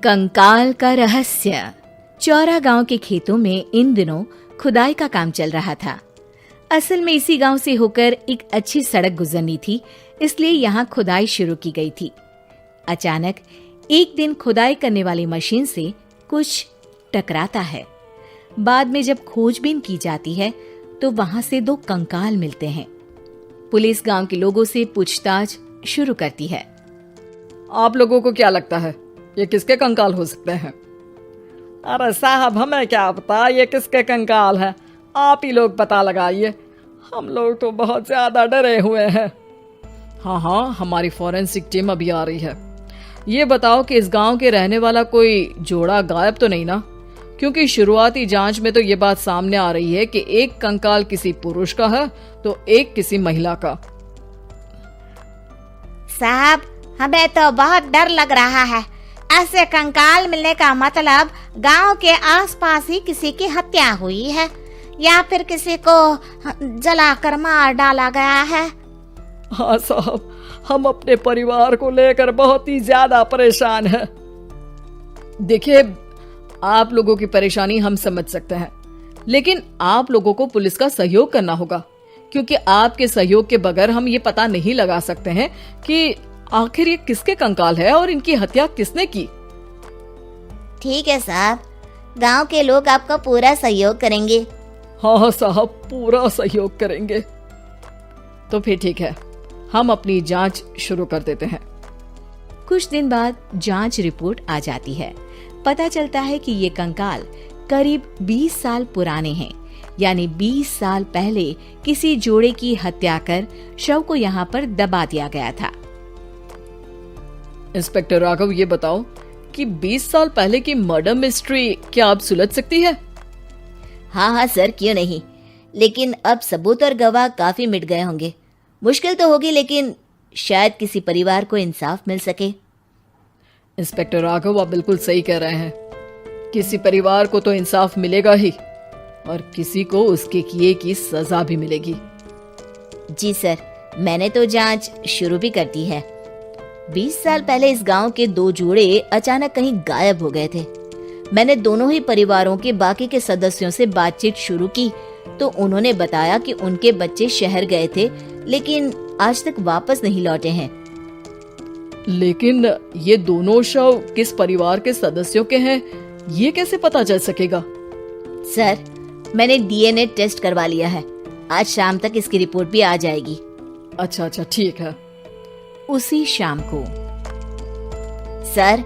कंकाल का रहस्य। चौरा गांव के खेतों में इन दिनों खुदाई का काम चल रहा था। असल में इसी गांव से होकर एक अच्छी सड़क गुजरनी थी, इसलिए यहाँ खुदाई शुरू की गई थी। अचानक एक दिन खुदाई करने वाली मशीन से कुछ टकराता है। बाद में जब खोजबीन की जाती है तो वहां से 2 कंकाल मिलते हैं। पुलिस गांव के लोगों से पूछताछ शुरू करती है। आप लोगों को क्या लगता है ये किसके कंकाल हो सकते हैं? अरे साहब, हमें क्या पता ये किसके कंकाल है, आप ही लोग पता लगाइए। हम लोग तो बहुत ज्यादा डरे हुए हैं। हाँ, हमारी फॉरेंसिक टीम अभी आ रही है। ये बताओ कि इस गांव के रहने वाला कोई जोड़ा गायब तो नहीं ना? क्योंकि शुरुआती जांच में तो ये बात सामने आ रही है कि एक कंकाल किसी पुरुष का है तो एक किसी महिला का। साहब, हमें तो बहुत डर लग रहा है। ऐसे कंकाल मिलने का मतलब गांव के आसपास ही किसी की हत्या हुई है या फिर किसी को जलाकर मार डाला गया है। हाँ साहब, हम अपने परिवार को लेकर बहुत ही ज्यादा परेशान हैं। देखिए, आप लोगों की परेशानी हम समझ सकते हैं, लेकिन आप लोगों को पुलिस का सहयोग करना होगा, क्योंकि आपके सहयोग के बगैर हम ये पता नहीं लगा सकते हैं कि आखिर ये किसके कंकाल है और इनकी हत्या किसने की। ठीक है साहब, गांव के लोग आपका पूरा सहयोग करेंगे। हाँ साहब, पूरा सहयोग करेंगे। तो फिर ठीक है, हम अपनी जांच शुरू कर देते हैं। कुछ दिन बाद जांच रिपोर्ट आ जाती है। पता चलता है कि ये कंकाल करीब 20 साल पुराने हैं, यानी 20 साल पहले किसी जोड़े की हत्या कर शव को यहाँ पर दबा दिया गया था। इंस्पेक्टर राघव, ये बताओ कि 20 साल पहले की मर्डर मिस्ट्री क्या आप सुलझ सकती है? हाँ सर, क्यों नहीं, लेकिन अब सबूत और गवाह काफी मिट गए होंगे। मुश्किल तो होगी, लेकिन शायद किसी परिवार को इंसाफ मिल सके। इंस्पेक्टर राघव, आप बिल्कुल सही कह रहे हैं। किसी परिवार को तो इंसाफ मिलेगा ही और किसी को उसके किए की सजा भी मिलेगी। जी सर, मैंने तो जांच शुरू भी कर दी है। 20 साल पहले इस गांव के 2 जोड़े अचानक कहीं गायब हो गए थे। मैंने दोनों ही परिवारों के बाकी के सदस्यों से बातचीत शुरू की तो उन्होंने बताया कि उनके बच्चे शहर गए थे, लेकिन आज तक वापस नहीं लौटे हैं। लेकिन ये दोनों शव किस परिवार के सदस्यों के हैं, ये कैसे पता चल सकेगा? सर, मैंने डीएनए टेस्ट करवा लिया है। आज शाम तक इसकी रिपोर्ट भी आ जाएगी। अच्छा, ठीक है। उसी शाम को सर,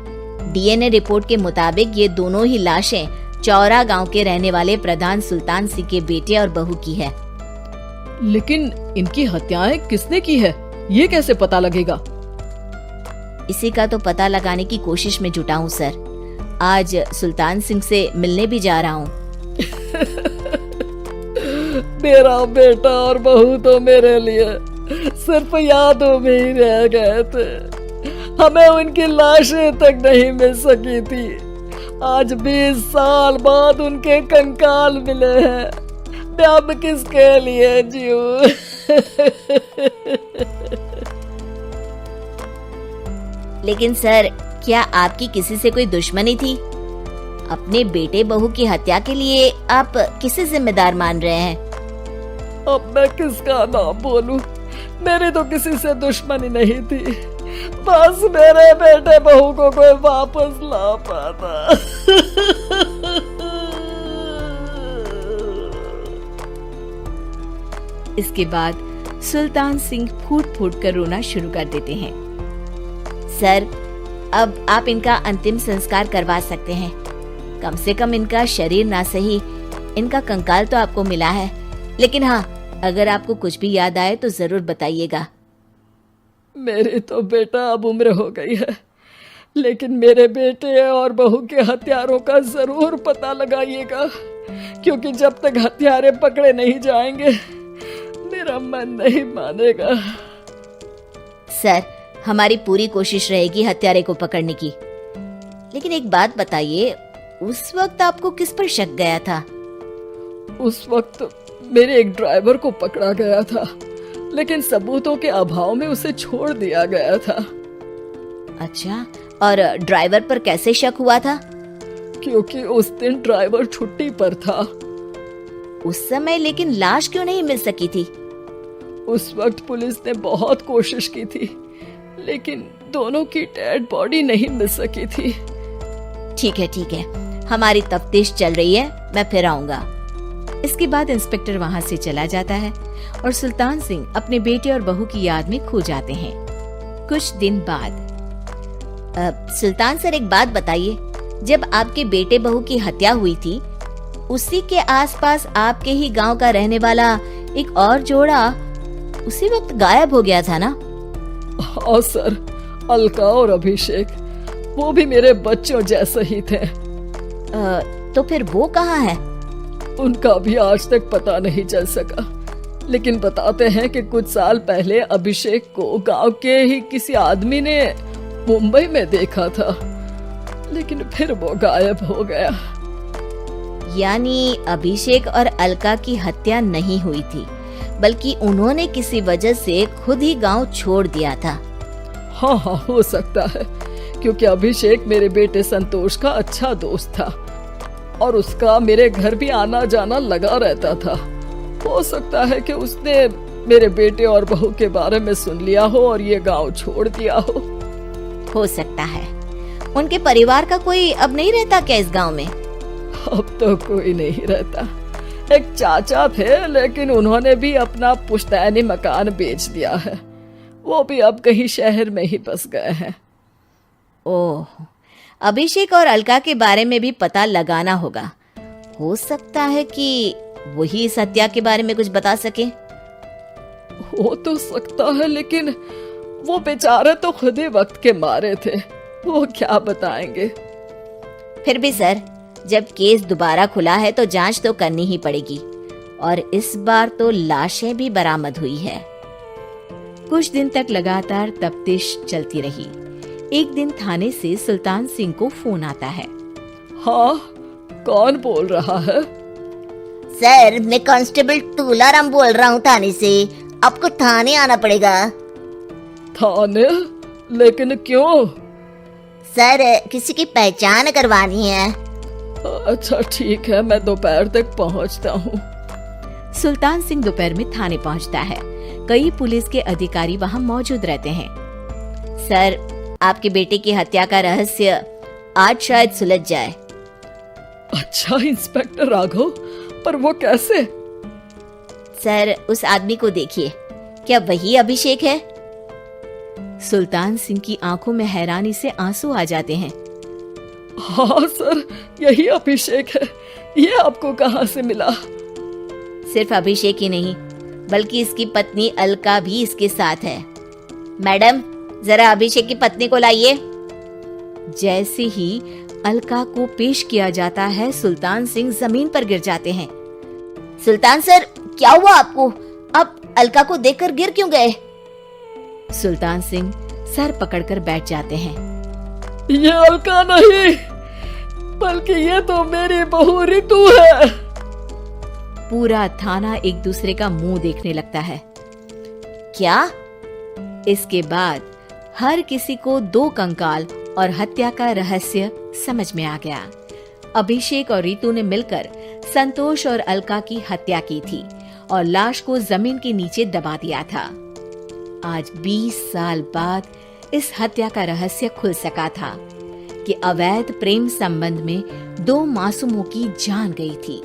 डीएनए रिपोर्ट के मुताबिक ये दोनों ही लाशें चौरा गांव के रहने वाले प्रधान सुल्तान सिंह के बेटे और बहू की है। लेकिन इनकी हत्याएं किसने की है, ये कैसे पता लगेगा? इसी का तो पता लगाने की कोशिश में जुटा हूँ सर। आज सुल्तान सिंह से मिलने भी जा रहा हूँ। मेरा बेटा और बहू तो मेरे लिए सिर्फ यादों में ही रह गए थे। हमें उनकी लाशें तक नहीं मिल सकी थी। आज 20 साल बाद उनके कंकाल मिले हैं। मैं अब किसके लिए जीऊं? लेकिन सर, क्या आपकी किसी से कोई दुश्मनी थी? अपने बेटे बहू की हत्या के लिए आप किसे जिम्मेदार मान रहे हैं? अब मैं किसका नाम बोलूं? मेरी तो किसी से दुश्मनी नहीं थी, बस मेरे बेटे बहू को कोई वापस ला पाता। इसके बाद सुल्तान सिंह फूट फूट कर रोना शुरू कर देते हैं। सर, अब आप इनका अंतिम संस्कार करवा सकते हैं। कम से कम इनका शरीर ना सही, इनका कंकाल तो आपको मिला है। लेकिन हाँ, अगर आपको कुछ भी याद आए तो जरूर बताइएगा। मेरी तो बेटा अब उम्र हो गई है, लेकिन मेरे बेटे और बहू के हत्यारों का जरूर पता लगाइएगा, क्योंकि जब तक हत्यारे पकड़े नहीं जाएंगे मेरा मन नहीं मानेगा। सर, हमारी पूरी कोशिश रहेगी हत्यारे को पकड़ने की। लेकिन एक बात बताइए, उस वक्त आपको किस पर शक गया था? उस वक्त मेरे एक ड्राइवर को पकड़ा गया था, लेकिन सबूतों के अभाव में उसे छोड़ दिया गया था। अच्छा, और ड्राइवर पर कैसे शक हुआ था? क्योंकि उस दिन ड्राइवर छुट्टी पर था। उस समय लेकिन लाश क्यों नहीं मिल सकी थी? उस वक्त पुलिस ने बहुत कोशिश की थी, लेकिन दोनों की डेड बॉडी नहीं मिल सकी थी। ठीक है, हमारी तफ्तीश चल रही है, मैं फिर आऊंगा। इसके बाद इंस्पेक्टर वहां से चला जाता है और सुल्तान सिंह अपने बेटे और बहू की याद में खो जाते हैं। कुछ दिन बाद सुल्तान सर, एक बात बताइए, जब आपके बेटे बहू की हत्या हुई थी, उसी के आसपास आपके ही गांव का रहने वाला एक और जोड़ा उसी वक्त गायब हो गया था ना? हाँ सर, अलका और अभिषेक, वो भी मेरे बच्चों जैसे ही थे। तो फिर वो कहाँ है? उनका भी आज तक पता नहीं चल सका, लेकिन बताते हैं कि कुछ साल पहले अभिषेक को गांव के ही किसी आदमी ने मुंबई में देखा था, लेकिन फिर वो गायब हो गया। यानी अभिषेक और अलका की हत्या नहीं हुई थी, बल्कि उन्होंने किसी वजह से खुद ही गांव छोड़ दिया था। हाँ, हो सकता है, क्योंकि अभिषेक मेरे बेटे संतोष का अच्छा दोस्त था और उसका मेरे घर भी आना जाना लगा रहता था। हो सकता है कि उसने मेरे बेटे और बहू के बारे में सुन लिया हो और ये गांव छोड़ दिया हो सकता है। उनके परिवार का कोई अब नहीं रहता क्या इस गांव में? अब तो कोई नहीं रहता। एक चाचा थे, लेकिन उन्होंने भी अपना पुश्तैनी मकान बेच दिया है। वो भी अब कहीं शहर में ही बस गए हैं। ओह, अभिषेक और अलका के बारे में भी पता लगाना होगा। हो सकता है कि वही इस हत्या के बारे में कुछ बता सके। हो तो सकता है, लेकिन वो बेचारे तो खुद ही वक्त के मारे थे, वो क्या बताएंगे। फिर भी सर, जब केस दोबारा खुला है तो जांच तो करनी ही पड़ेगी, और इस बार तो लाशें भी बरामद हुई है। कुछ दिन तक लगातार तफ्तीश चलती रही। एक दिन थाने से सुल्तान सिंह को फोन आता है। हाँ, कौन बोल रहा है? सर, मैं कांस्टेबल तुलाराम बोल रहा हूँ थाने से। आपको थाने आना पड़ेगा। थाने? लेकिन क्यों? सर, किसी की पहचान करवानी है। अच्छा ठीक है, मैं दोपहर तक पहुंचता हूँ। सुल्तान सिंह दोपहर में थाने पहुंचता है। कई पुलिस के अधिकारी वहां मौजूद रहते हैं। सर, आपके बेटे की हत्या का रहस्य आज शायद सुलझ जाए। अच्छा इंस्पेक्टर राघव, पर वो कैसे? सर, उस आदमी को देखिए, क्या वही अभिषेक है? सुल्तान सिंह की आंखों में हैरानी से आंसू आ जाते हैं। हाँ सर, यही अभिषेक है। ये आपको कहाँ से मिला? सिर्फ अभिषेक ही नहीं, बल्कि इसकी पत्नी अलका भी इसके साथ है। मैडम, जरा अभिषेक की पत्नी को लाइए। जैसे ही अलका को पेश किया जाता है, सुल्तान सिंह जमीन पर गिर जाते हैं। सुल्तान सर, क्या हुआ आपको? आप अलका को देखकर गिर क्यों गए? सुल्तान सिंह सर पकड़कर बैठ जाते हैं। ये अलका नहीं, बल्कि ये तो मेरी बहू रितु है। पूरा थाना एक दूसरे का मुंह देखने लगता है। क्या? इसके बाद हर किसी को दो कंकाल और हत्या का रहस्य समझ में आ गया। अभिषेक और रितु ने मिलकर संतोष और अलका की हत्या की थी और लाश को जमीन के नीचे दबा दिया था। आज 20 साल बाद इस हत्या का रहस्य खुल सका था कि अवैध प्रेम संबंध में 2 मासूमों की जान गई थी।